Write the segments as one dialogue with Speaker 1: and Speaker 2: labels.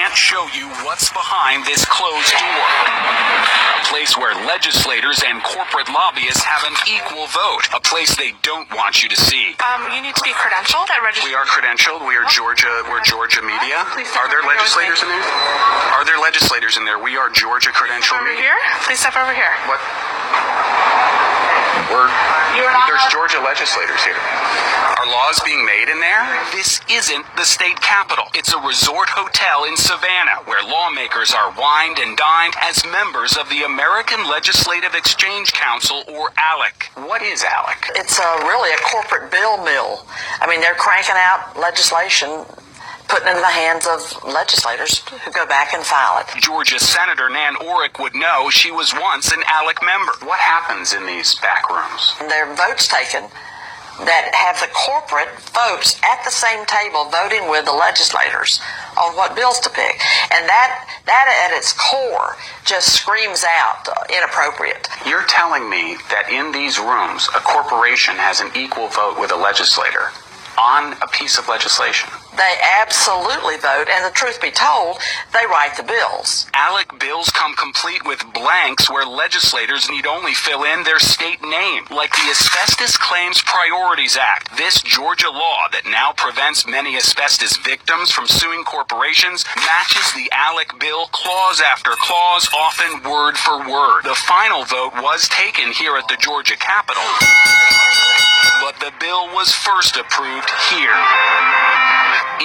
Speaker 1: can't show you what's behind this closed door. A place where legislators and corporate lobbyists have an equal vote. A place they don't want you to see.
Speaker 2: You need to be credentialed at
Speaker 1: We are credentialed. We're Georgia Media. Are there legislators in there? Are there legislators in there? We are Georgia credentialed
Speaker 2: over
Speaker 1: media.
Speaker 2: Here? Please step over here.
Speaker 1: What? There's Georgia legislators here. Are laws being made in there? This isn't the state capitol. It's a resort hotel in Savannah where lawmakers are wined and dined as members of the American Legislative Exchange Council, or ALEC. What is ALEC?
Speaker 3: It's really a corporate bill mill. I mean, they're cranking out legislation, putting it in the hands of legislators who go back and file it.
Speaker 1: Georgia Senator Nan Orrick would know. She was once an ALEC member. What happens in these back rooms?
Speaker 3: There are votes taken that have the corporate folks at the same table voting with the legislators on what bills to pick. And that at its core just screams out inappropriate.
Speaker 1: You're telling me that in these rooms, a corporation has an equal vote with a legislator on a piece of legislation?
Speaker 3: They absolutely vote, and the truth be told, they write the bills.
Speaker 1: ALEC bills come complete with blanks where legislators need only fill in their state name, like the Asbestos Claims Priorities Act. This Georgia law that now prevents many asbestos victims from suing corporations matches the ALEC bill clause after clause, often word for word. The final vote was taken here at the Georgia Capitol, but the bill was first approved here,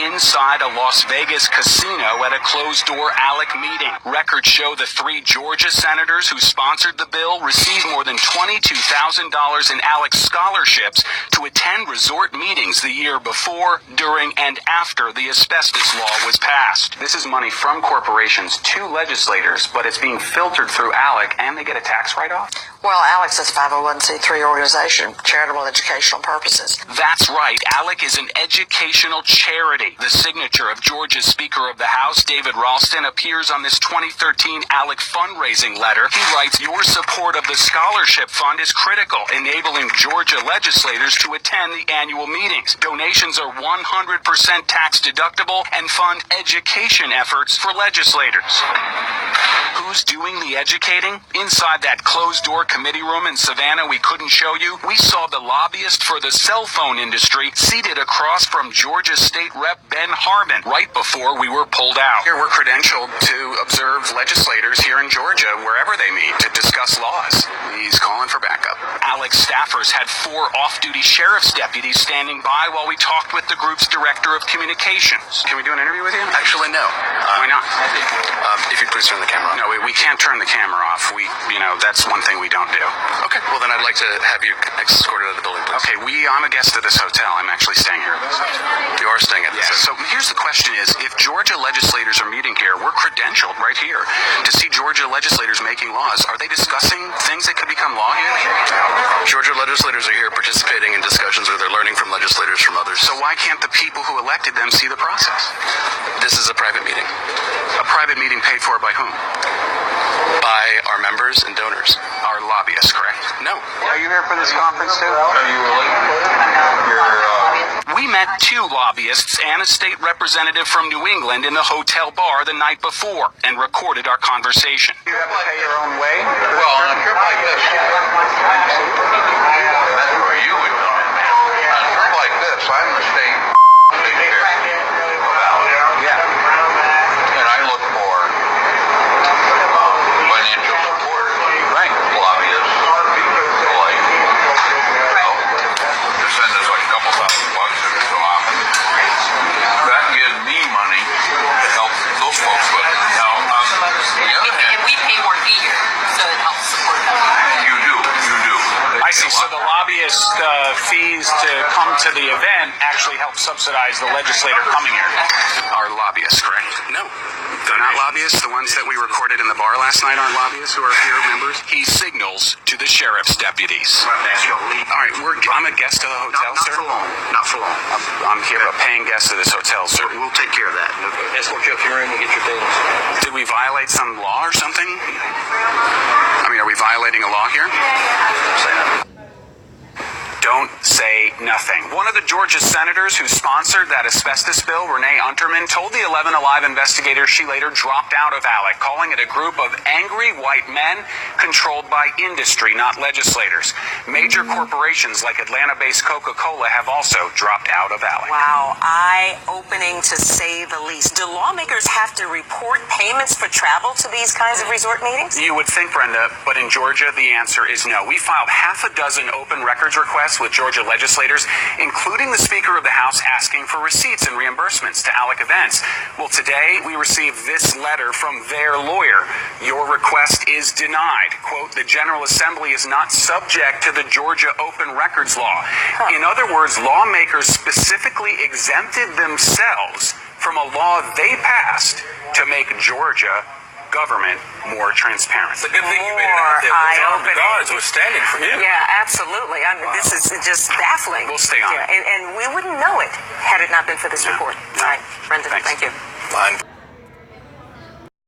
Speaker 1: inside a Las Vegas casino at a closed-door ALEC meeting. Records show the 3 Georgia senators who sponsored the bill received more than $22,000 in ALEC scholarships to attend resort meetings the year before, during, and after the asbestos law was passed. This is money from corporations to legislators, but it's being filtered through ALEC, and they get a tax write-off?
Speaker 3: Well, ALEC is a 501c3 organization, charitable educational purposes.
Speaker 1: That's right. ALEC is an educational charity. The signature of Georgia's Speaker of the House, David Ralston, appears on this 2013 ALEC fundraising letter. He writes, "Your support of the scholarship fund is critical, enabling Georgia legislators to attend the annual meetings. Donations are 100% tax deductible and fund education efforts for legislators." Who's doing the educating? Inside that closed-door committee room in Savannah we couldn't show you, we saw the lobbyist for the cell phone industry seated across from Georgia State Rep Ben Harbin right before we were pulled out. Here we're credentialed to observe legislators here in Georgia wherever they meet to discuss laws. He's calling for backup. ALEC staffers had 4 off-duty sheriff's deputies standing by while we talked with the group's director of communications. Can we do an interview with you?
Speaker 4: Actually, no.
Speaker 1: Why not?
Speaker 4: If you'd please turn the camera off.
Speaker 1: No, we can't turn the camera off. That's one thing we don't do.
Speaker 4: Okay, well then I'd like to have you escorted out of the building, please.
Speaker 1: Okay, I'm a guest of this hotel. I'm actually staying here at this hotel.
Speaker 4: You are staying at this hotel.
Speaker 1: So here's the question is, if Georgia legislators are meeting here, we're credentialed right here to see Georgia legislators making laws. Are they discussing things that could become law here?
Speaker 4: Georgia legislators are here participating in discussions where they're learning from legislators from others.
Speaker 1: So why can't the people who elected them see the process?
Speaker 4: This is a private meeting.
Speaker 1: A private meeting paid for by whom?
Speaker 4: By our members and donors.
Speaker 1: Our lobbyists, correct?
Speaker 4: No.
Speaker 1: Are you here for this conference too? We met 2 lobbyists and a state representative from New England in the hotel bar the night before and recorded our conversation. You have to pay your own way?
Speaker 5: Well, on a trip like this, that's where you would come in. On a trip like this, I'm the state and I look for financial support.
Speaker 1: Right.
Speaker 5: Lobbyists, like, to send us like a couple $1,000 every so often. That gives me money to help those folks with. Now, on the other hand,
Speaker 6: And we pay more fee here, so it helps support them.
Speaker 5: you do.
Speaker 1: I see. So the lobbyist fees to come to the event actually help subsidize the legislator coming here. Our lobbyists, correct?
Speaker 4: No.
Speaker 1: They're not lobbyists? The ones that we recorded in the bar last night aren't lobbyists who are here members? He signals to the sheriff's deputies. All right, I'm a guest of the hotel, sir.
Speaker 4: Not for long.
Speaker 1: I'm here, a paying guest of this hotel, sir.
Speaker 4: We'll take care of that. Escort you up to your room and get your things.
Speaker 1: Did we violate some law or something? I mean, are we violating a law here?
Speaker 4: Say that.
Speaker 1: don't say nothing. One of the Georgia senators who sponsored that asbestos bill, Renee Unterman, told the 11 Alive investigators she later dropped out of ALEC, calling it a group of angry white men controlled by industry, not legislators. Major corporations like Atlanta-based Coca-Cola have also dropped out of ALEC.
Speaker 7: Wow, eye-opening to say the least. Do lawmakers have to report payments for travel to these kinds of resort meetings?
Speaker 1: You would think, Brenda, but in Georgia, the answer is no. We filed half a dozen open records requests with Georgia legislators, including the Speaker of the House asking for receipts and reimbursements to ALEC events. Well, today we received this letter from their lawyer. Your request is denied. Quote, the General Assembly is not subject to the Georgia Open Records Law. In other words, lawmakers specifically exempted themselves from a law they passed to make Georgia government more transparent.
Speaker 4: It's a good thing you made it out there. Those armed guards were standing for you.
Speaker 7: Yeah, absolutely. I mean, This is just baffling.
Speaker 1: We'll stay on it.
Speaker 7: And we wouldn't know it had it not been for this report.
Speaker 1: No.
Speaker 7: All right, Brendan,
Speaker 1: Thanks.
Speaker 7: thank you.
Speaker 4: Fine.